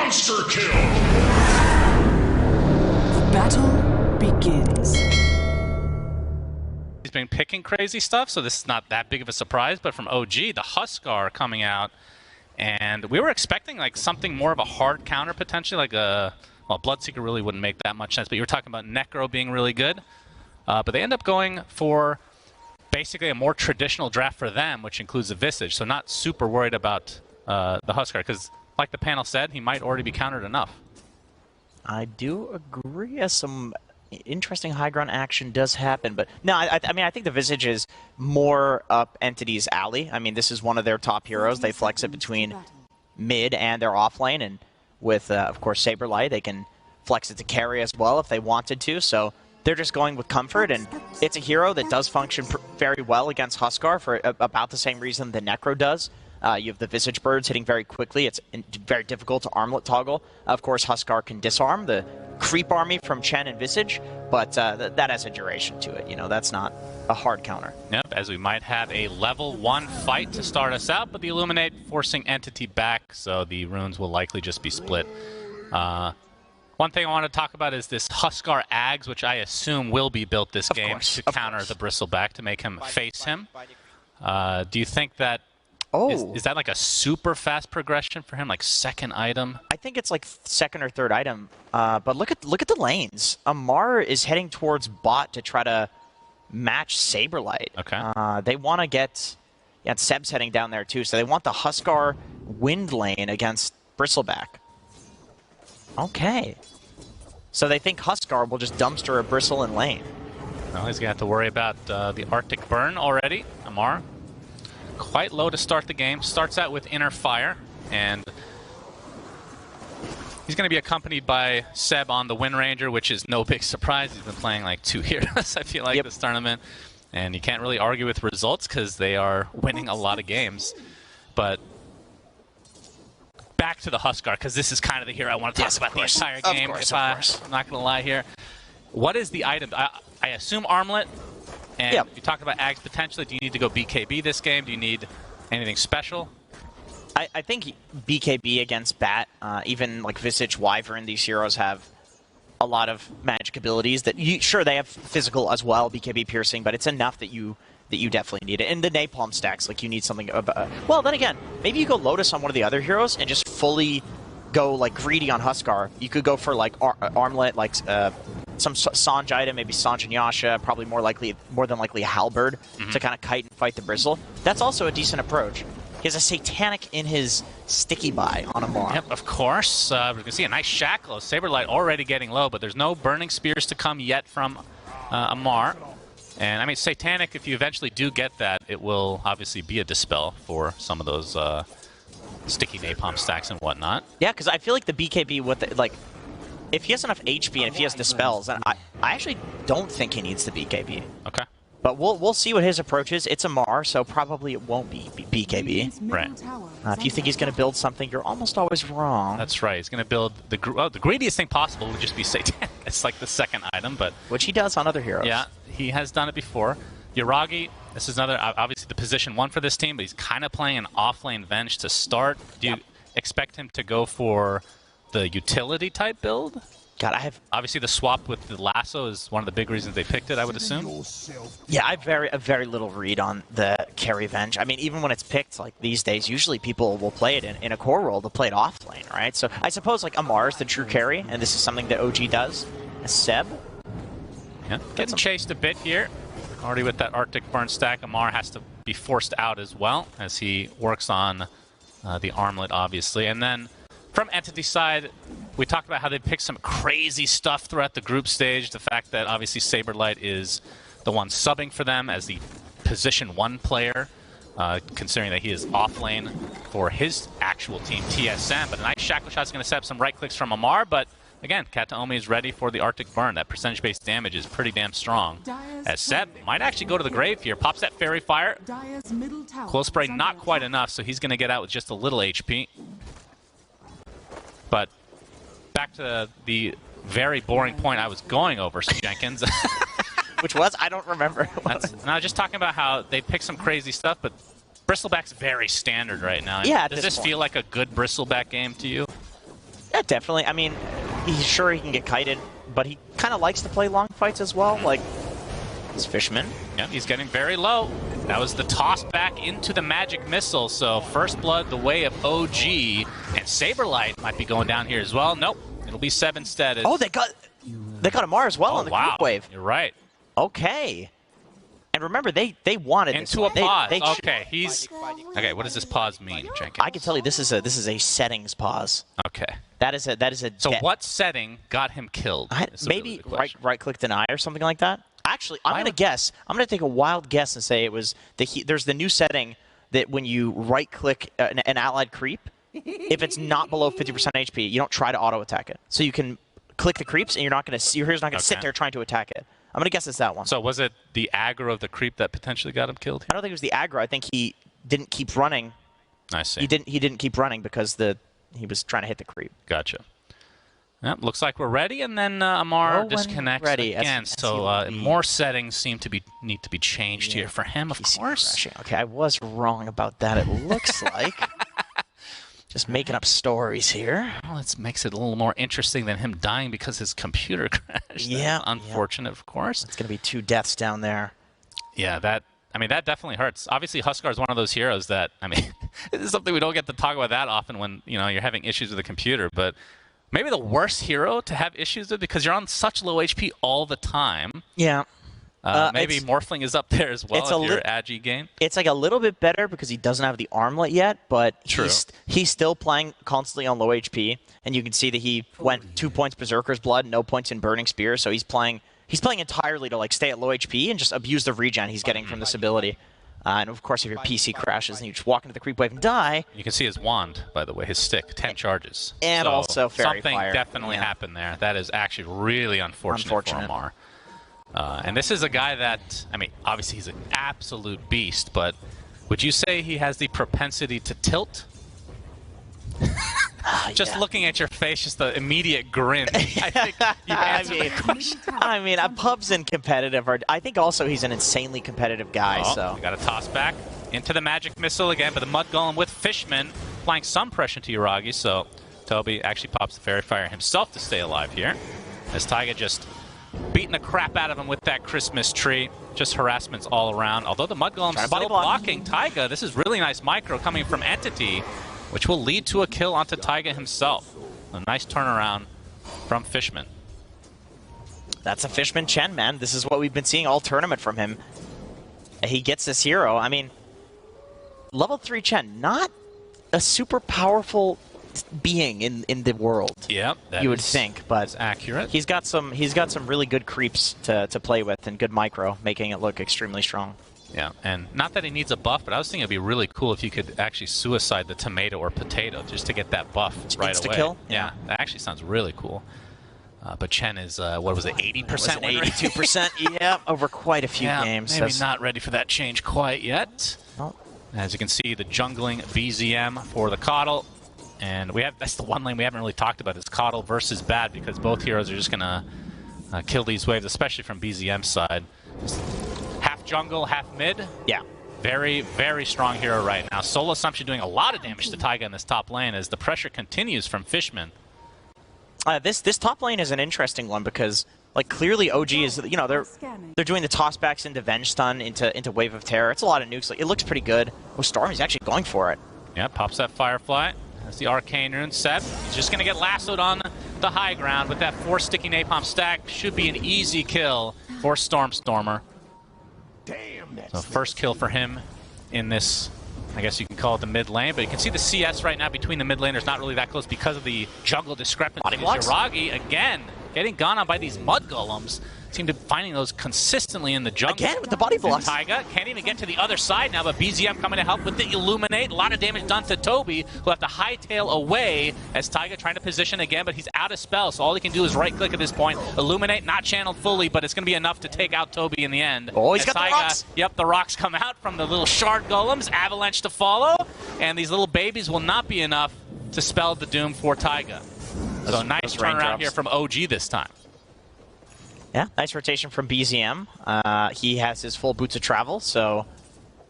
Monster kill! Battle begins. He's been picking crazy stuff, so this is not that big of a surprise, but from OG, the Huskar coming out, and we were expecting like something more of a hard counter potentially, like a, well, Bloodseeker really wouldn't make that much sense, but you were talking about Necro being really good, but they end up going for basically a more traditional draft for them, which includes the Visage, so not super worried about the Huskar, because like the panel said, he might already be countered enough. I do agree, as some interesting high ground action does happen, but no, I mean, I think the Visage is more up Entity's alley. I mean, this is one of their top heroes. They flex it between mid and their offlane, and with, of course, Saberlight, they can flex it to carry as well if they wanted to, so they're just going with comfort, and it's a hero that does function very well against Huskar for about the same reason the Necro does. You have the Visage Birds hitting very quickly. It's very difficult to armlet toggle. Of course, Huskar can disarm the creep army from Chen and Visage, but that has a duration to it. You know, that's not a hard counter. Yep, as we might have a level 1 fight to start us out, but the Illuminate forcing Entity back, so the runes will likely just be split. One thing I want to talk about is this Huskar Ags, which I assume will be built this game to counter the Bristleback, to make him face him. Do you think that is that like a super fast progression for him, like second item? I think it's like second or third item. But look at the lanes. Amar is heading towards bot to try to match Saberlight. Okay. They want to get, yeah, Seb's heading down there too, so they want the Huskar wind lane against Bristleback. Okay. So they think Huskar will just dumpster a Bristle in lane. Well, he's going to have to worry about the Arctic Burn already. Amar, quite low to start the game. Starts out with Inner Fire, and he's going to be accompanied by Seb on the Wind Ranger, which is no big surprise. He's been playing like 2 heroes, I feel like, this tournament. And you can't really argue with results because they are winning a lot of games. But back to the Huskar, because this is kind of the hero I want to talk about the entire game. I'm not going to lie here. What is the item? I assume Armlet. And you talked about Ags potentially. Do you need to go BKB this game? Do you need anything special? I think BKB against Bat, even like Visage, Wyvern, these heroes have a lot of magic abilities that sure, they have physical as well, BKB piercing, but it's enough that you definitely need it. And the Napalm stacks, like you need something well, then again, maybe you go Lotus on one of the other heroes and just fully go like greedy on Huskar. You could go for like Armlet, like some Sanj item, maybe Sanj and Yasha, probably more than likely a Halberd to kind of kite and fight the Bristle. That's also a decent approach. He has a Satanic in his sticky buy on Amar. Yep, of course. We can see a nice Shackle. Saberlight already getting low, but there's no Burning Spears to come yet from Amar. And I mean, Satanic, if you eventually do get that, it will obviously be a dispel for some of those sticky Napalm stacks and whatnot. Yeah, because I feel like the BKB with the, like, if he has enough HP and if he has dispels, then I actually don't think he needs the BKB. Okay. But we'll see what his approach is. It's Amar, so probably it won't be BKB. Right. If you think he's going to build something, you're almost always wrong. That's right. He's going to build the greediest thing possible would just be Satanic. It's like the second item, but which he does on other heroes. Yeah, he has done it before. Yuragi, this is another, obviously the position 1 for this team, but he's kind of playing an offlane Venge to start. Do you expect him to go for the utility type build? God, I have... Obviously, the swap with the Lasso is one of the big reasons they picked it, I would assume. Yeah, I have a very little read on the carry Venge. I mean, even when it's picked, like, these days, usually people will play it in a core role. They'll play it offlane, right? So I suppose, like, Amar is the true carry, and this is something that OG does. And Seb? Yeah, getting chased a bit here. Already with that Arctic Burn stack, Amar has to be forced out as well, as he works on the Armlet, obviously. And then from Entity side, we talked about how they picked some crazy stuff throughout the group stage. The fact that obviously Saberlight is the one subbing for them as the position 1 player, considering that he is off lane for his actual team, TSM. But a nice Shackle Shot's going to set up some right clicks from Amar, but again, Kataomi is ready for the Arctic Burn. That percentage-based damage is pretty damn strong. As Seb might actually go to the grave here. Pops that Fairy Fire. Close Spray not quite enough, so he's going to get out with just a little HP. But back to the very boring point I was going over, Jenkins. Which was? I don't remember. No, just talking about how they picked some crazy stuff, but Bristleback's very standard right now. Yeah, Does this feel like a good Bristleback game to you? Yeah, definitely. I mean, he's sure he can get kited, but he kind of likes to play long fights as well, like this Fishman. Yeah, he's getting very low. That was the toss back into the magic missile, so first blood the way of OG, and Saberlight might be going down here as well. Nope, it'll be 7 instead. Oh, they got Amar as well on the creep wave. You're right. Okay. And remember, they wanted into this a pause. Okay, he's okay. What does this pause mean, Jenkins? I can tell you this is a settings pause. Okay. That is a. So what setting got him killed? Maybe right click deny or something like that. Actually, I'm gonna guess. I'm gonna take a wild guess and say it was there's the new setting that when you right click an allied creep, if it's not below 50% HP, you don't try to auto attack it. So you can click the creeps and your hero's not gonna sit there trying to attack it. I'm gonna guess it's that one. So was it the aggro of the creep that potentially got him killed here? I don't think it was the aggro. I think he didn't keep running. I see. He didn't keep running because he was trying to hit the creep. Gotcha. Yep, looks like we're ready, and then Amar disconnects again. So more settings need to be changed here for him, of course. Crashing. Okay, I was wrong about that. It looks like. Just making up stories here. Well, it makes it a little more interesting than him dying because his computer crashed. Yeah. That's unfortunate, of course. It's going to be 2 deaths down there. Yeah, that definitely hurts. Obviously, Huskar is one of those heroes that, this is something we don't get to talk about that often when, you're having issues with a computer, but maybe the worst hero to have issues with because you're on such low HP all the time. Yeah. Maybe Morphling is up there as well if you're Agi game. It's like a little bit better because he doesn't have the armlet yet, but he's still playing constantly on low HP, and you can see that he went 2 points Berserker's Blood, no points in Burning Spear, so he's playing entirely to stay at low HP and just abuse the regen he's getting from this ability. And of course, if your PC crashes and you just walk into the creep wave and die. You can see his wand, by the way, his stick, 10 charges. And also Fairy Fire. Something definitely happened there. That is actually really unfortunate. For Amar. And this is a guy that, obviously he's an absolute beast, but would you say he has the propensity to tilt? Just looking at your face, just the immediate grin. I think you've answered the question. Pubs and competitive I think also he's an insanely competitive guy. We got a toss back into the magic missile again, but the Mud Golem with Fishman applying some pressure to Yuragi, so Toby actually pops the Fairy Fire himself to stay alive here. As Taiga just beating the crap out of him with that Christmas tree. Just harassments all around. Although the Mud Golem's still blocking Taiga, this is really nice micro coming from Entity, which will lead to a kill onto Taiga himself. A nice turnaround from Fishman. That's a Fishman Chen, man. This is what we've been seeing all tournament from him. He gets this hero. Level 3 Chen, not a super powerful being in the world. Yep, you would think, but accurate. He's got some really good creeps to play with and good micro, making it look extremely strong. Yeah, and not that he needs a buff, but I was thinking it'd be really cool if you could actually suicide the tomato or potato just to get that buff right away. Kill? Yeah, that actually sounds really cool. But Chen is, what was it, 80%? 82%, yeah, over quite a few games. Maybe not ready for that change quite yet. Oh. As you can see, the jungling BZM for the Coddle. And that's the one lane we haven't really talked about is Coddle versus Bad because both heroes are just going to kill these waves, especially from BZM's side. Half jungle, half mid. Yeah. Very, very strong hero right now. Soul Assumption doing a lot of damage to Taiga in this top lane as the pressure continues from Fishman. This top lane is an interesting one because clearly OG is they're doing the tossbacks into Venge Stun into Wave of Terror. It's a lot of nukes. It looks pretty good. Oh, Stormy's actually going for it. Yeah, pops that Firefly. That's the Arcane Rune set. He's just going to get lassoed on the high ground with that 4 sticky napalm stack. Should be an easy kill for Stormer. Damn, so first kill for him in this, I guess you can call it the mid lane, but you can see the CS right now between the mid laners not really that close because of the jungle discrepancy. Yuragi, again, getting gone on by these Mud Golems. Seem to finding those consistently in the jungle. Again with the body blocks. Taiga can't even get to the other side now, but BZM coming to help with the Illuminate. A lot of damage done to Toby, who'll have to hightail away as Taiga trying to position again, but he's out of spell, so all he can do is right-click at this point. Illuminate not channeled fully, but it's going to be enough to take out Toby in the end. Oh, he's got the rocks. Yep, the rocks come out from the little shard golems, avalanche to follow, and these little babies will not be enough to spell the doom for Taiga. So nice turnaround here from OG this time. Yeah, nice rotation from BZM. He has his full boots of travel, so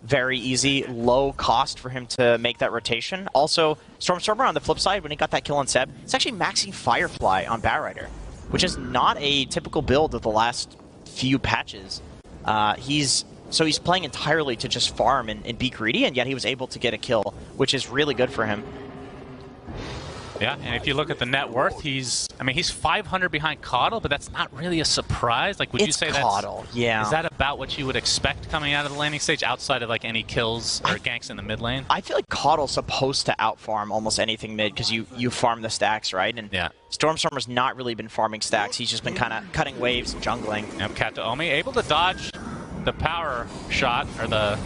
very easy, low cost for him to make that rotation. Also, Stormstormer on the flip side, when he got that kill on Seb, it's actually maxing Firefly on Batrider, which is not a typical build of the last few patches. He's playing entirely to just farm and be greedy, and yet he was able to get a kill, which is really good for him. Yeah, and if you look at the net worth, he's 500 behind Caudle, but that's not really a surprise. Like, would you say Caudle, yeah. Is that about what you would expect coming out of the landing stage, outside of like any kills or ganks in the mid lane? I feel like Caudle's supposed to outfarm almost anything mid because you farm the stacks, right? And yeah. Stormstormer's not really been farming stacks. He's just been kind of cutting waves and jungling. Yep, Kataomi able to dodge the power shot, or the...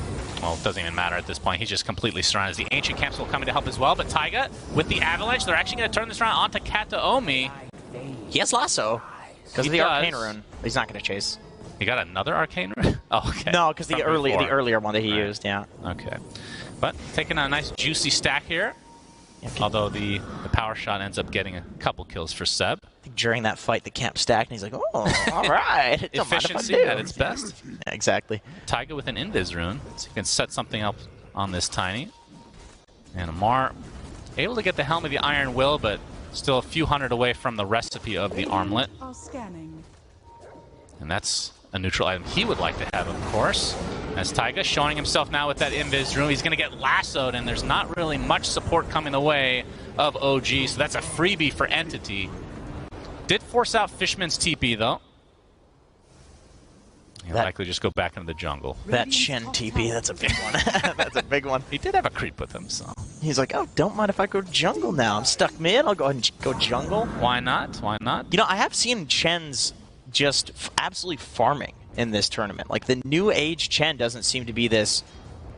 Well, it doesn't even matter at this point. He's just completely surrounded. The Ancient Camps will come in to help as well, but Taiga, with the Avalanche, they're actually going to turn this around onto Kataomi. He has Lasso because of the Arcane Rune. He's not going to chase. He got another Arcane Rune? Oh, okay. No, because the earlier one that he used, yeah. Okay. But taking a nice juicy stack here. Okay. Although the power shot ends up getting a couple kills for Seb. I think during that fight, the camp stacked, and he's like, oh, all right. Efficiency at its best. Yeah, exactly. Taiga with an Invis rune, so you can set something up on this Tiny. And Amar able to get the Helm of the Iron Will, but still a few hundred away from the recipe of the armlet. And that's a neutral item he would like to have, of course. As Taiga showing himself now with that Invis rune, he's going to get lassoed, and there's not really much support coming the way of OG, so that's a freebie for Entity. Did force out Fishman's TP, though. He'll likely just go back into the jungle. That Shen TP, that's a big one. That's a big one. He did have a creep with him, so... He's like, oh, don't mind if I go jungle now. I'm stuck mid, I'll go ahead and go jungle. Why not? Why not? You know, I have seen Chen's just absolutely farming in this tournament. Like, the new age Chen doesn't seem to be this,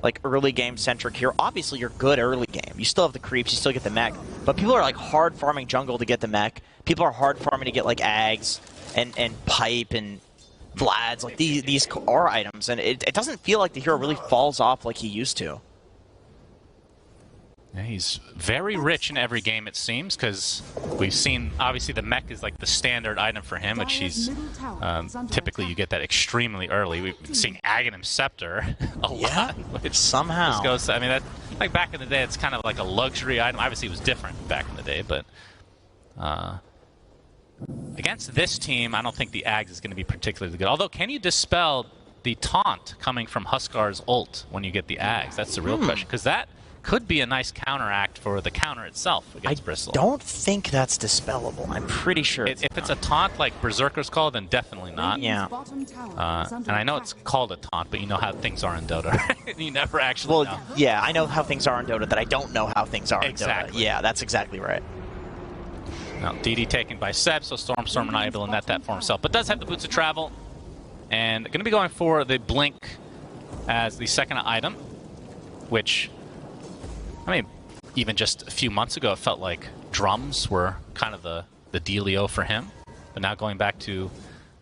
like, early game centric here. Obviously, you're good early game. You still have the creeps, you still get the mech, but people are, like, hard farming jungle to get the mech. People are hard farming to get, like, Ags and Pipe and Vlads, like, these aura items, and it doesn't feel like the hero really falls off like he used to. Yeah, he's very rich in every game, it seems, because we've seen, obviously, the mech is like the standard item for him, which he's, typically you get that extremely early. We've been seeing Aghanim Scepter a lot. Which somehow. Goes to, I mean, that, like back in the day, it's kind of like a luxury item. Obviously, it was different back in the day, but against this team, I don't think the Ags is going to be particularly good. Although, can you dispel the taunt coming from Huskar's ult when you get the Ags? That's the real question, because that could be a nice counteract for the counter itself against Bristle. I don't think that's dispellable. I'm pretty sure if it's a taunt like Berserker's Call, then definitely not. Yeah. And I know it's called a taunt, but you know how things are in Dota. You never actually know. Yeah, I know how things are in Dota that I don't know how things are in Dota. Yeah, that's exactly right. Now, DD taken by Seb, so Stormstormer not able to net that for himself, but does have the Boots of Travel. And going to be going for the Blink as the second item, which... I mean, even just a few months ago, it felt like drums were kind of the dealio for him. But now going back to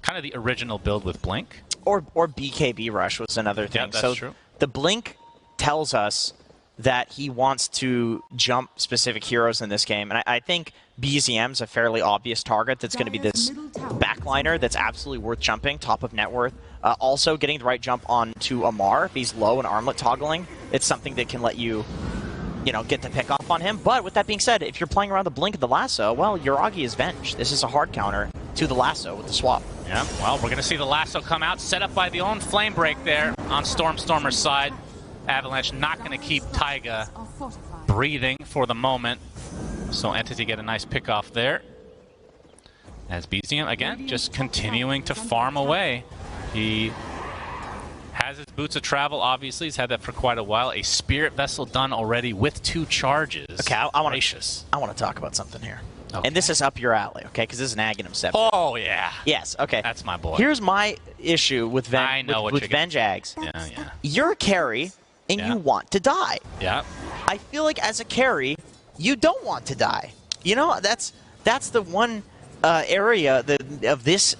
kind of the original build with Blink. Or BKB Rush was another thing. Yeah, that's true. The Blink tells us that he wants to jump specific heroes in this game. And I think BZM's a fairly obvious target that's going to be this backliner that's absolutely worth jumping, top of net worth. Also, getting the right jump onto Amar, if he's low and armlet toggling, it's something that can let you... get the pick off on him. But with that being said, if you're playing around the Blink of the Lasso, well, your Augie is Venge. This is a hard counter to the Lasso with the swap. Yeah, well, we're going to see the Lasso come out, set up by the own Flame Break there on Stormstormer's side. Avalanche not going to keep Taiga breathing for the moment. So Entity get a nice pick off there. As BZM, again, just continuing to farm away. He... has his Boots of Travel, obviously. He's had that for quite a while. A Spirit Vessel done already with 2 charges. Okay, I want to talk about something here. Okay. And this is up your alley, okay? Because this is an Aghanim Scepter. Oh, yeah. Yes, okay. That's my boy. Here's my issue with Venge Ags. Yeah. You're a carry, and you want to die. Yeah. I feel like as a carry, you don't want to die. You know, that's the one area of this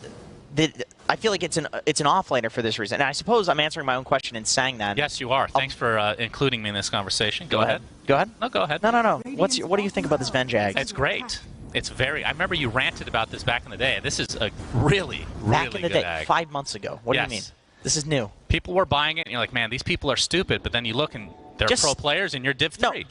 that... I feel like it's an offlaner for this reason. And I suppose I'm answering my own question in saying that. Yes, you are. Thanks for including me in this conversation. Go ahead. Go ahead? No, go ahead. No. What do you think about this Venge Ag? It's great. It's very... I remember you ranted about this back in the day. This is a really, really back in the good day, ag. 5 months ago. What do you mean? This is new. People were buying it, and you're like, man, these people are stupid. But then you look, and they're pro players, and you're Div 3. No,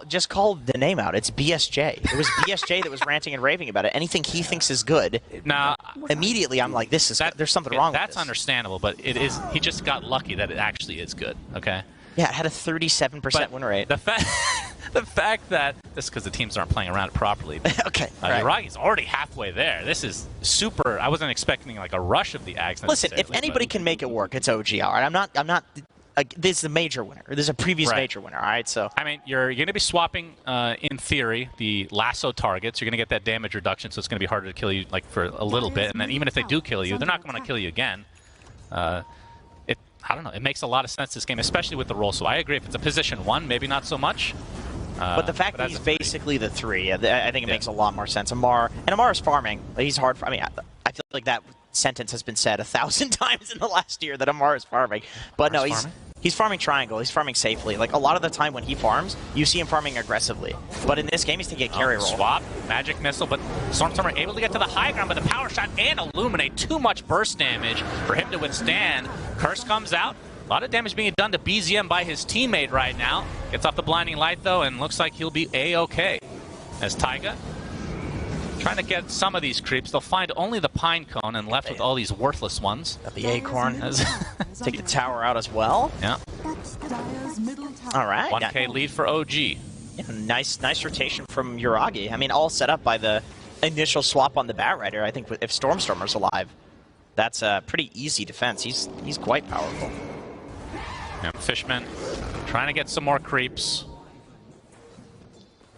just call the name out. It's BSJ. It was BSJ that was ranting and raving about it. Anything he thinks is good. Now, immediately I'm like, there's something wrong with this. That's understandable, but it is. He just got lucky that it actually is good. Okay. Yeah, it had a 37% win rate. The fact that this because the teams aren't playing around it properly. Okay. Right. Yuragi's already halfway there. This is super. I wasn't expecting like a rush of the Ags. Listen, if anybody can make it work, it's OG. All right, I'm not. This is a major winner. This is a previous major winner. All right, so I mean, you're going to be swapping, in theory, the lasso targets. You're going to get that damage reduction, so it's going to be harder to kill you like for a little bit. And then even if they do kill you, they're not going to kill you again. I don't know. It makes a lot of sense this game, especially with the roll. So I agree. If it's a position 1, maybe not so much. But the fact that he's basically the 3, I think it makes a lot more sense. Amar is farming. He's hard. I feel like that sentence has been said 1,000 times in the last year that Amar is farming. But no, he's farming triangle. He's farming safely. Like a lot of the time when he farms, you see him farming aggressively. But in this game, he's taking a carry roll. Swap, magic missile, but Stormstormer able to get to the high ground, but the power shot and illuminate too much burst damage for him to withstand. Curse comes out. A lot of damage being done to BZM by his teammate right now. Gets off the blinding light though, and looks like he'll be a-okay. As Taiga trying to get some of these creeps. They'll find only the pine cone and left with all these worthless ones. Got the acorn. Take the tower out as well. Yeah. All right. 1K lead for OG. Yeah, nice rotation from Yuragi. I mean, all set up by the initial swap on the Batrider. I think if Stormstormer's alive, that's a pretty easy defense. He's quite powerful. Yeah, Fishman trying to get some more creeps.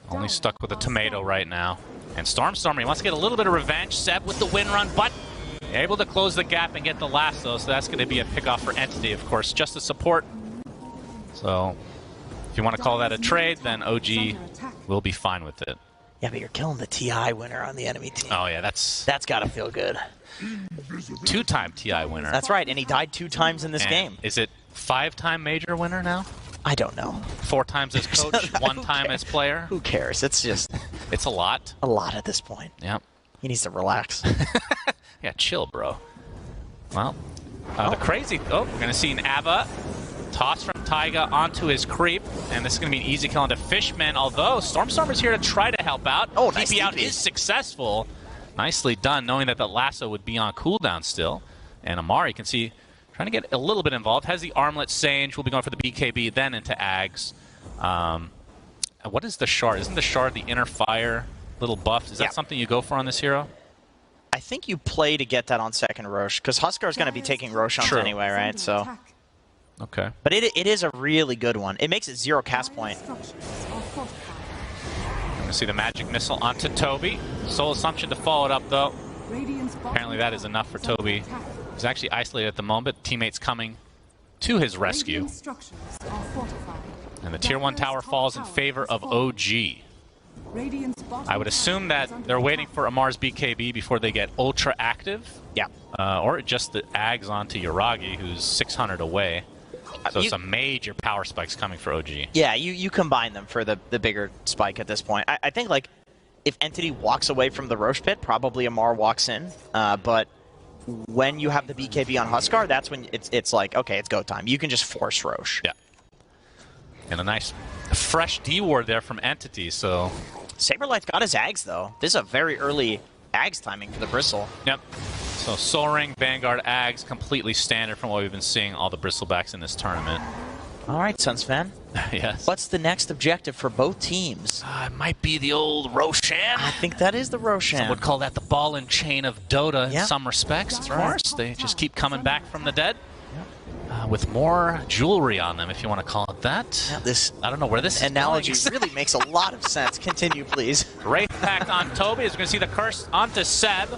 Only stuck with a tomato right now. And Stormstormer, he wants to get a little bit of revenge. Seb with the win run, but able to close the gap and get the lasso. So that's going to be a pickoff for Entity, of course, just to support. So if you want to call that a trade, then OG will be fine with it. Yeah, but you're killing the TI winner on the enemy team. Oh, yeah, that's got to feel good. 2-time TI winner. That's right, and he died 2 times in this game. Is it 5-time major winner now? I don't know. 4 times as coach, 1 time as player? Who cares? It's just... It's a lot. A lot at this point. Yep. He needs to relax. Yeah, chill, bro. Well, the crazy... Oh, we're going to see an Ava toss from Taiga onto his creep, and this is going to be an easy kill into Fishman, although Stormstormer's here to try to help out. Oh, nice TP out is successful. Nicely done, knowing that the lasso would be on cooldown still. And Amari, you can see, trying to get a little bit involved. Has the armlet Sage. Will be going for the BKB, then into Ags. What is the shard? Isn't the shard the inner fire little buff? Is that something you go for on this hero? I think you play to get that on second Rosh, because Huskar's going to be taking Roshans anyway, right? So. Okay. But it is a really good one. It makes it 0 cast point. I'm going to see the magic missile onto Toby. Soul Assumption to follow it up, though. Apparently that is enough for Toby. He's actually isolated at the moment. Teammates coming to his rescue. And the Tier 1 tower falls in favor of OG. I would assume that they're waiting for Amar's BKB before they get ultra active. Yeah. Or just the Ags onto Yuragi, who's 600 away. So it's a major power spikes coming for OG. Yeah, you combine them for the bigger spike at this point. I think, like, if Entity walks away from the Rosh pit, probably Amar walks in. But when you have the BKB on Huskar, that's when it's like, okay, it's go time. You can just force Rosh. Yeah. And a nice fresh D-ward there from Entity, so... Saberlight's got his Ags, though. This is a very early Ags timing for the Bristle. Yep. So Soaring, Vanguard, Ags, completely standard from what we've been seeing all the Bristlebacks in this tournament. All right, Sunsfan. Yes. What's the next objective for both teams? It might be the old Roshan. I think that is the Roshan. Some would call that the ball and chain of Dota in some respects, of course. They just keep coming back from the dead. With more jewelry on them, if you want to call it that. Yeah, this I don't know where this analogy really makes a lot of sense. Continue, please. Wraith Pact on Toby. As we're going to see the curse onto Seb.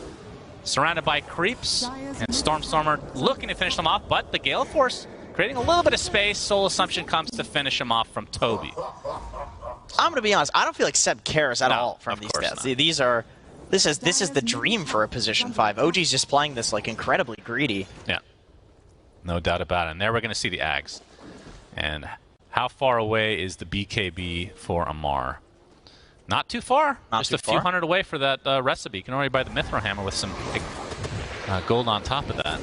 Surrounded by creeps. And Stormstormer looking to finish them off, but the Gale Force creating a little bit of space. Soul Assumption comes to finish him off from Toby. I'm going to be honest. I don't feel like Seb cares at all from these stats. This is the dream for a position 5. OG's just playing this like incredibly greedy. Yeah. No doubt about it. And there we're going to see the Ags. And how far away is the BKB for Amar? Not too far. Just a few hundred away for that recipe. You can already buy the Mithril Hammer with some gold on top of that.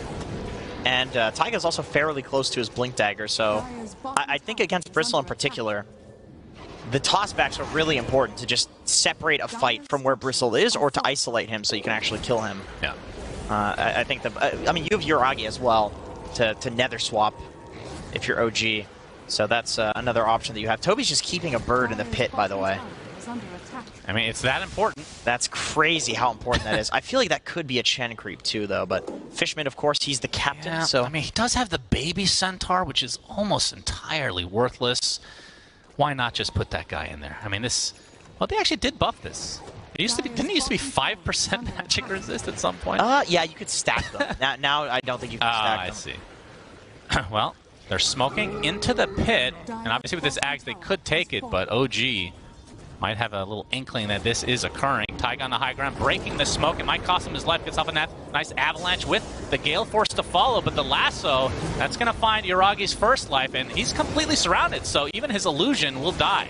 And Taiga's also fairly close to his Blink Dagger, so I think against Bristle in particular, the tossbacks are really important to just separate a fight from where Bristle is or to isolate him so you can actually kill him. Yeah. I think I mean, you have Uragi as well to nether swap if you're OG. So that's another option that you have. Toby's just keeping a bird in the pit, by the way. I mean, it's that important. That's crazy how important that is. I feel like that could be a Chen creep too, though. But Fishman, of course, he's the captain. Yeah, so I mean, he does have the baby centaur, which is almost entirely worthless. Why not just put that guy in there? I mean, this... Well, they actually did buff this. It used to be... Didn't it used to be 5% magic resist at some point? Yeah, you could stack them. now I don't think you can stack them. I see. Well, they're smoking into the pit, and obviously with this Axe, they could take it, but OG might have a little inkling that this is occurring. Taiga on the high ground, breaking the smoke. It might cost him his life. Gets off a nice avalanche with the Gale Force to follow, but the lasso, that's going to find Uragi's first life, and he's completely surrounded, so even his illusion will die.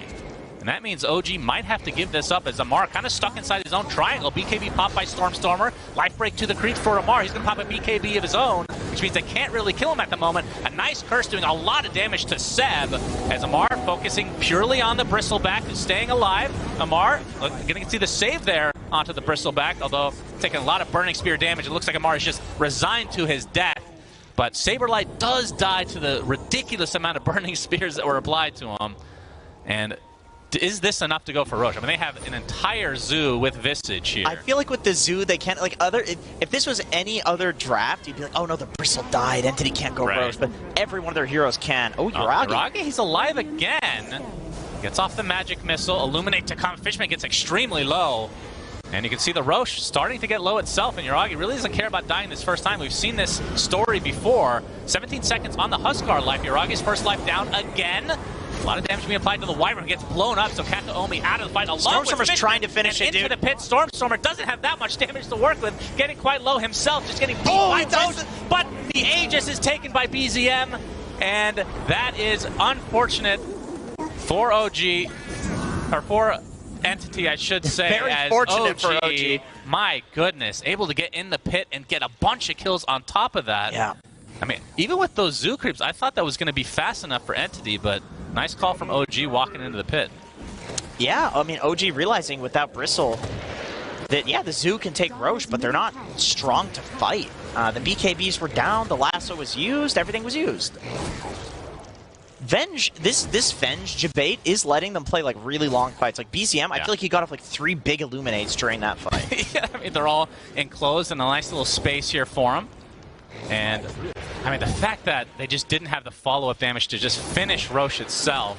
And that means OG might have to give this up as Amar kind of stuck inside his own triangle. BKB popped by Stormstormer. Life break to the creeps for Amar. He's going to pop a BKB of his own, which means they can't really kill him at the moment. A nice curse doing a lot of damage to Seb as Amar focusing purely on the Bristleback who's staying alive. Amar getting to see the save there onto the Bristleback, although taking a lot of Burning Spear damage. It looks like Amar is just resigned to his death. But Saberlight does die to the ridiculous amount of Burning Spears that were applied to him. And is this enough to go for Roche? I mean, they have an entire zoo with Visage here. I feel like with the zoo, they can't, like, if this was any other draft, you'd be like, oh no, the Bristle died, Entity can't go Roche, but every one of their heroes can. Oh, Uragi. Uragi, he's alive again. Gets off the magic missile, Illuminate to come. Fishman gets extremely low. And you can see the Roche starting to get low itself, and Uragi really doesn't care about dying this first time. We've seen this story before. 17 seconds on the Huskar life. Uragi's first life down again. A lot of damage being applied to the Wyvern, who gets blown up, so Kataomi out of the fight. Stormstormer's trying to finish it, dude. Into the pit. Stormstormer doesn't have that much damage to work with, getting quite low himself, just getting beat by Roche. But the Aegis is taken by BZM, and that is unfortunate for OG, or for Entity, I should say. Very as fortunate for OG. My goodness, able to get in the pit and get a bunch of kills on top of that. Yeah. I mean, even with those zoo creeps, I thought that was going to be fast enough for Entity, but nice call from OG walking into the pit. Yeah, I mean, OG realizing without Bristle that, yeah, the zoo can take Roche, but they're not strong to fight. The BKBs were down, the lasso was used, everything was used. Venge, this Venge debate is letting them play like really long fights. Like BZM, I feel like he got off like 3 big Illuminates during that fight. Yeah, I mean, they're all enclosed in a nice little space here for him. And, I mean, the fact that they just didn't have the follow-up damage to just finish Roche itself,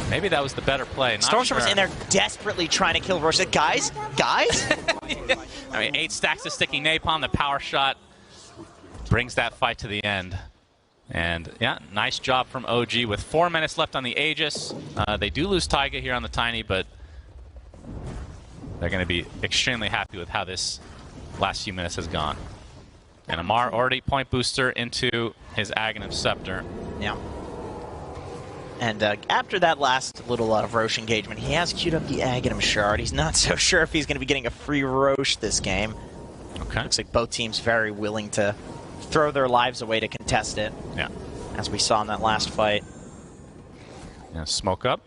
maybe that was the better play. Stormstormer's in there desperately trying to kill Roche. Like, guys? Yeah. I mean, 8 stacks of sticky napalm, the power shot brings that fight to the end. And, yeah, nice job from OG with 4 minutes left on the Aegis. They do lose Taiga here on the Tiny, but they're going to be extremely happy with how this last few minutes has gone. And Amar already point booster into his Aghanim Scepter. Yeah. And after that last little Roche engagement, he has queued up the Aghanim Shard. He's not so sure if he's going to be getting a free Roche this game. Okay. Looks like both teams very willing to throw their lives away to contest it. Yeah. As we saw in that last fight. Yeah, smoke up.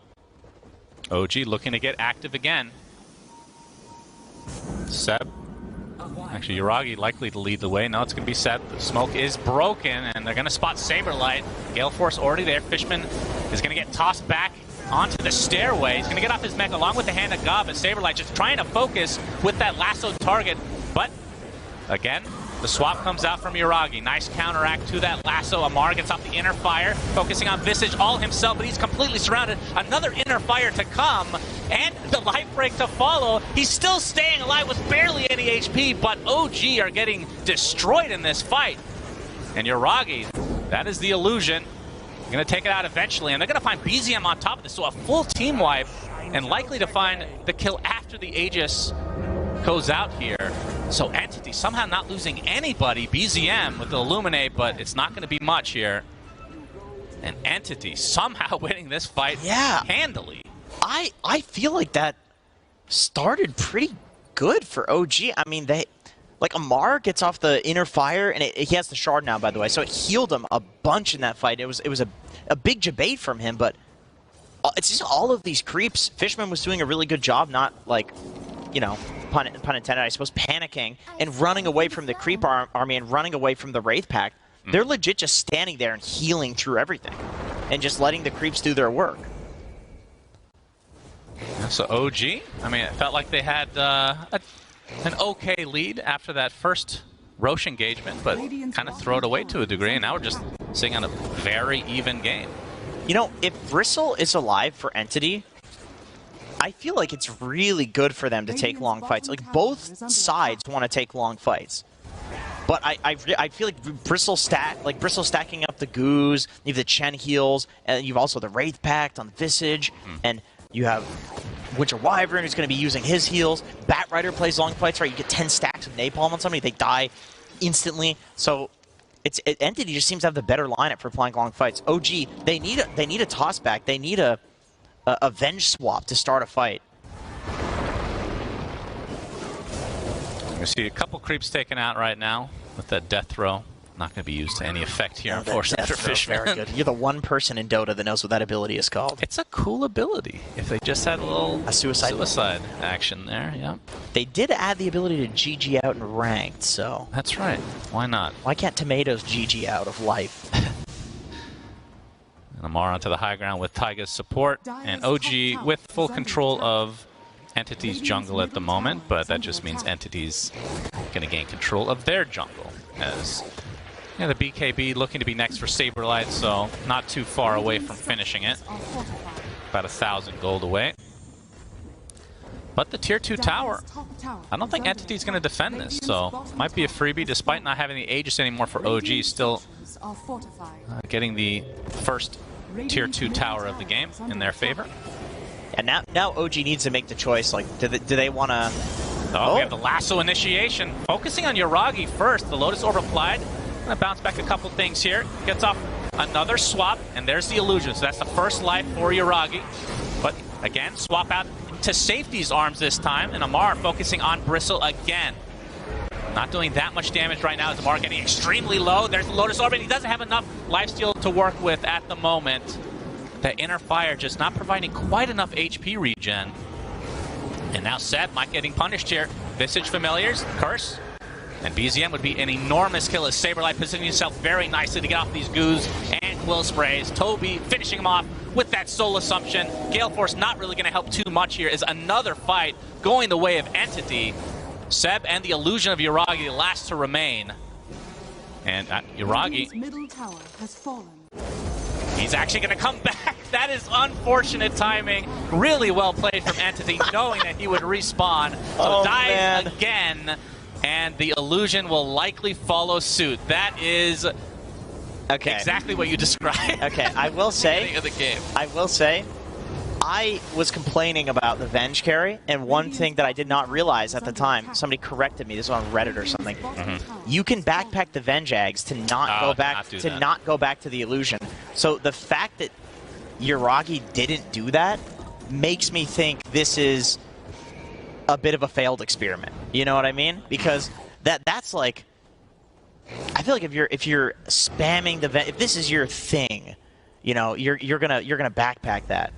OG looking to get active again. Seb. Actually, Uragi likely to lead the way. No, it's going to be Seb. The smoke is broken, and they're going to spot Saberlight. Gale Force already there. Fishman is going to get tossed back onto the stairway. He's going to get off his mech along with the Hand of God, but Saberlight just trying to focus with that lasso target. But, again, the swap comes out from Uragi. Nice counteract to that lasso. Amar gets off the inner fire, focusing on Visage all himself, but he's completely surrounded. Another inner fire to come, and the life break to follow. He's still staying alive with barely any HP, but OG are getting destroyed in this fight. And Uragi, that is the illusion. Going to take it out eventually, and they're going to find BZM on top of this, so a full team wipe, and likely to find the kill after the Aegis goes out here. So Entity somehow not losing anybody. BZM with the Illuminate, but it's not going to be much here. And Entity somehow winning this fight handily. I feel like that started pretty good for OG. I mean, Like, Amar gets off the inner fire, and he has the shard now, by the way, so it healed him a bunch in that fight. It was a big debate from him, but it's just all of these creeps. Fishman was doing a really good job, not, like, you know, pun intended, I suppose, panicking and running away from the creep army and running away from the Wraith Pact. They're legit just standing there and healing through everything and just letting the creeps do their work. So OG, I mean, it felt like they had an okay lead after that first Roche engagement, but kind of throw it away to a degree, and now we're just sitting on a very even game. You know, if Bristle is alive for Entity, I feel like it's really good for them to take long fights. Like, both sides want to take long fights. But I feel like Bristle stacking up the Goos, you have the Chen heals, and you've also the Wraith Pact on the Visage, and you have Winter Wyvern who's going to be using his heals. Batrider plays long fights, right? You get 10 stacks of Napalm on somebody, they die instantly. So Entity just seems to have the better lineup for playing long fights. OG, they need a toss back. They need a Venge swap to start a fight. We see a couple creeps taken out right now with that death throw. Not going to be used to any effect here, unfortunately, for Fishman. Very good. You're the one person in Dota that knows what that ability is called. It's a cool ability. If they just had a suicide action there, yeah. They did add the ability to GG out in ranked, so... That's right. Why not? Why can't Tomatoes GG out of life? And Amar onto the high ground with Taiga's support, and OG with full control of Entity's jungle at the moment, but that just means Entity's going to gain control of their jungle, as the BKB looking to be next for Saberlight, so not too far away from finishing it. About 1,000 gold away. But the tier 2 tower, I don't think Entity's going to defend this, so might be a freebie despite not having the Aegis anymore for OG, still getting the first tier 2 tower of the game in their favor. And now OG needs to make the choice, like, do they want to... Oh, we have the lasso initiation. Focusing on Yuragi first. The Lotus Orb applied. Gonna bounce back a couple things here. Gets off another swap, and there's the illusion. So that's the first life for Yuragi. But again, swap out to Safety's arms this time, and Amar focusing on Bristle again. Not doing that much damage right now as Amar getting extremely low. There's the Lotus Orb, and he doesn't have enough lifesteal to work with at the moment. That inner fire just not providing quite enough HP regen. And now Seb might getting punished here. Visage Familiars, Curse, and BZM would be an enormous kill as Saberlight positioning himself very nicely to get off these Goos and Quill Sprays. Toby finishing him off with that Soul Assumption. Gale Force not really going to help too much here as another fight going the way of Entity. Seb and the illusion of Yuragi last to remain. And Yuragi, middle tower has fallen. He's actually going to come back. That is unfortunate timing. Really well played from Entity, knowing that he would respawn. So dies again, and the illusion will likely follow suit. That is exactly what you described. Okay, I will say, of the game. I was complaining about the Venge carry, and one thing that I did not realize at the time, somebody corrected me, this was on Reddit or something, you can backpack the Venge Ags to not go back to the illusion. So the fact that Yuragi didn't do that makes me think this is a bit of a failed experiment. You know what I mean? Because that's like, I feel like if you're spamming the Venge, if this is your thing, you know, you're gonna backpack that.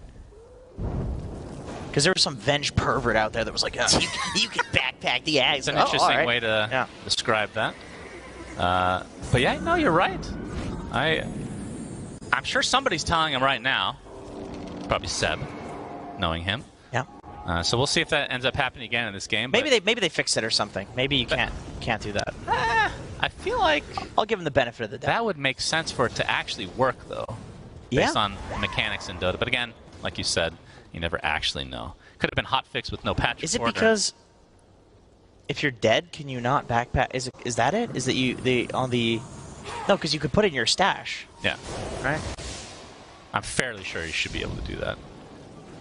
Because there was some Venge pervert out there that was like, oh, you can backpack the Ags. It's an interesting way to describe that. But yeah, no, you're right. I'm sure somebody's telling him right now. Probably Seb, knowing him. Yeah. So we'll see if that ends up happening again in this game. Maybe they fixed it or something. Maybe you can't do that. I feel like I'll give him the benefit of the doubt. That would make sense for it to actually work, though, based on mechanics in Dota. But again, like you said, you never actually know. Could have been hotfix with no patch. Is it because if you're dead, can you not backpack? Is that it? Is that no, because you could put it in your stash. Yeah. Right? I'm fairly sure you should be able to do that.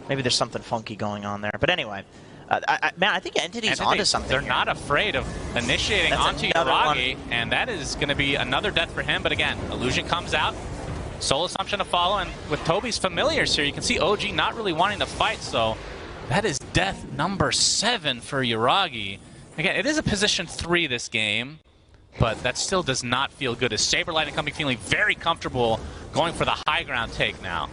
Maybe there's something funky going on there. But anyway, man, I think Entity's onto something. They're not afraid of initiating onto Yuragi, and that is going to be another death for him. But again, Illusion comes out. Soul Assumption to follow, and with Toby's Familiars here, you can see OG not really wanting to fight, so that is death number 7 for Yuragi. Again, it is a position 3 this game, but that still does not feel good as Saberlight and company feeling very comfortable going for the high ground take now.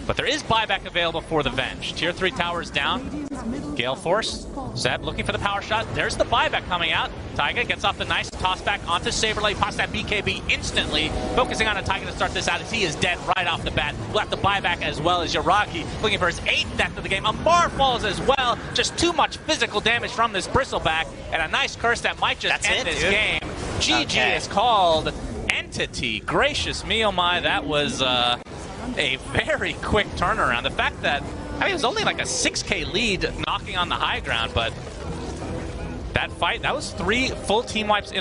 But there is buyback available for the Venge. Tier 3 towers down. Gale Force. Zeb looking for the power shot. There's the buyback coming out. Taiga gets off the nice toss back onto Saberlight. Pops that BKB instantly. Focusing on a Taiga to start this out as he is dead right off the bat. We'll have the buyback as well as Yuragi looking for his 8th death of the game. Amar falls as well. Just too much physical damage from this Bristleback. And a nice curse that might just end this game. GG is called Entity. Gracious me, oh my. That was a very quick turnaround. The fact that, I mean, it was only like a 6K lead knocking on the high ground, but that fight, that was 3 full team wipes in